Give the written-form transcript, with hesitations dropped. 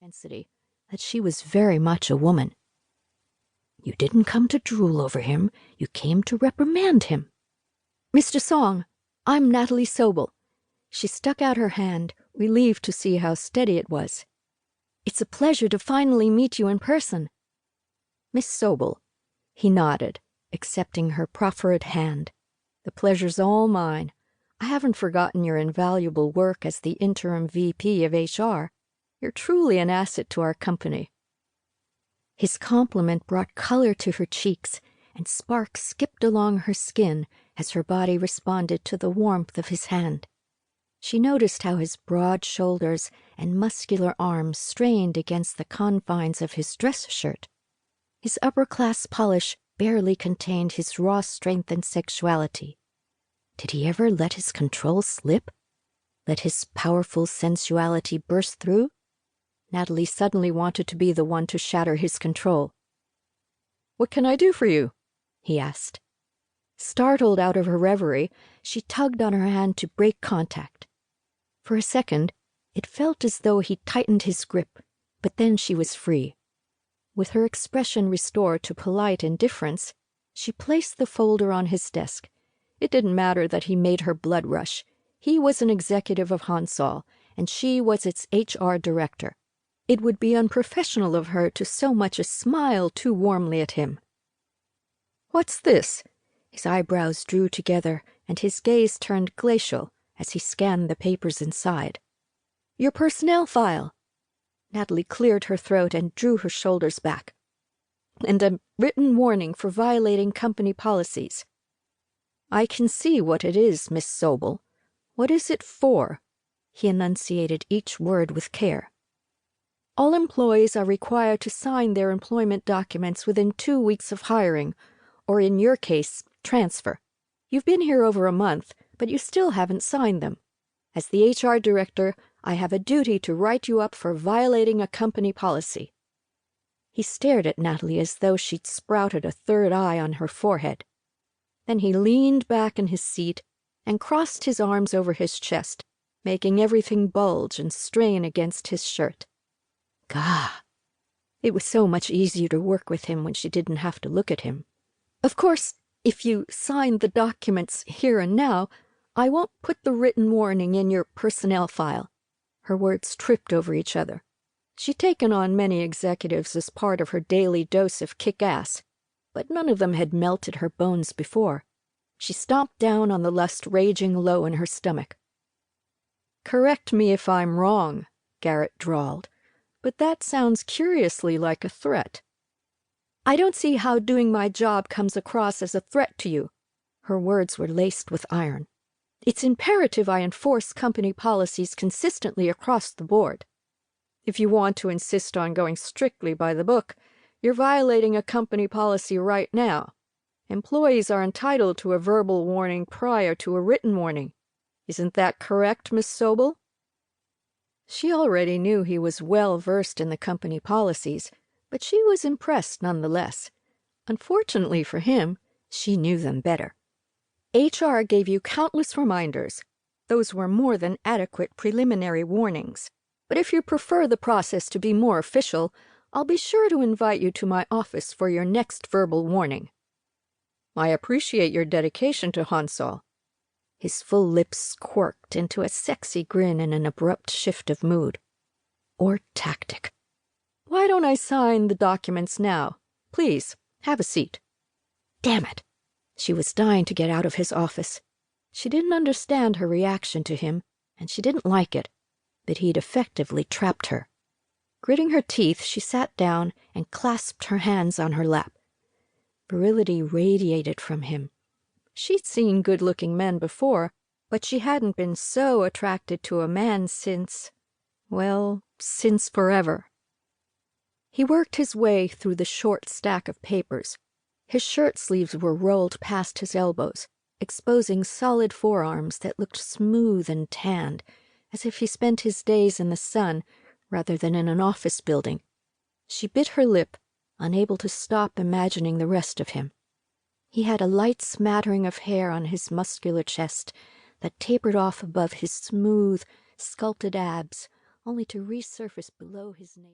intensity that she was very much a woman. "You didn't come to drool over him, you came to reprimand him." "Mr. Song, I'm Natalie Sobol." She stuck out her hand, relieved to see how steady it was. "It's a pleasure to finally meet you in person." "Miss Sobol." He nodded, accepting her proffered hand. "The pleasure's all mine. I haven't forgotten your invaluable work as the interim VP of HR. You're truly an asset to our company." His compliment brought color to her cheeks, and sparks skipped along her skin as her body responded to the warmth of his hand. She noticed how his broad shoulders and muscular arms strained against the confines of his dress shirt. His upper-class polish barely contained his raw strength and sexuality. Did he ever let his control slip? Let his powerful sensuality burst through? Natalie suddenly wanted to be the one to shatter his control. "What can I do for you?" he asked. Startled out of her reverie, she tugged on her hand to break contact. For a second, it felt as though he tightened his grip, but then she was free. With her expression restored to polite indifference, she placed the folder on his desk. It didn't matter that he made her blood rush. He was an executive of Hansol, and she was its HR director. It would be unprofessional of her to so much as smile too warmly at him. "What's this?" His eyebrows drew together, and his gaze turned glacial as he scanned the papers inside. "Your personnel file." Natalie cleared her throat and drew her shoulders back. "And a written warning for violating company policies." "I can see what it is, Miss Sobol. What is it for?" He enunciated each word with care. "All employees are required to sign their employment documents within 2 weeks of hiring, or in your case, transfer. You've been here over a month, but you still haven't signed them. As the HR director, I have a duty to write you up for violating a company policy." He stared at Natalie as though she'd sprouted a third eye on her forehead. Then he leaned back in his seat and crossed his arms over his chest, making everything bulge and strain against his shirt. Gah! It was so much easier to work with him when she didn't have to look at him. "Of course, if you sign the documents here and now, I won't put the written warning in your personnel file." Her words tripped over each other. She'd taken on many executives as part of her daily dose of kick-ass, but none of them had melted her bones before. She stomped down on the lust raging low in her stomach. "Correct me if I'm wrong," Garrett drawled, "but that sounds curiously like a threat." "I don't see how doing my job comes across as a threat to you." Her words were laced with iron. "It's imperative I enforce company policies consistently across the board. If you want to insist on going strictly by the book, you're violating a company policy right now. Employees are entitled to a verbal warning prior to a written warning. Isn't that correct, Miss Sobol?" She already knew he was well versed in the company policies, but she was impressed nonetheless. Unfortunately for him, she knew them better. "HR gave you countless reminders. Those were more than adequate preliminary warnings. But if you prefer the process to be more official, I'll be sure to invite you to my office for your next verbal warning." "I appreciate your dedication to Hansol." His full lips quirked into a sexy grin in an abrupt shift of mood. Or tactic. "Why don't I sign the documents now? Please, have a seat." Damn it! She was dying to get out of his office. She didn't understand her reaction to him, and she didn't like it, but he'd effectively trapped her. Gritting her teeth, she sat down and clasped her hands on her lap. Virility radiated from him. She'd seen good-looking men before, but she hadn't been so attracted to a man since forever. He worked his way through the short stack of papers. His shirt sleeves were rolled past his elbows, exposing solid forearms that looked smooth and tanned, as if he spent his days in the sun rather than in an office building. She bit her lip, unable to stop imagining the rest of him. He had a light smattering of hair on his muscular chest that tapered off above his smooth, sculpted abs, only to resurface below his navel.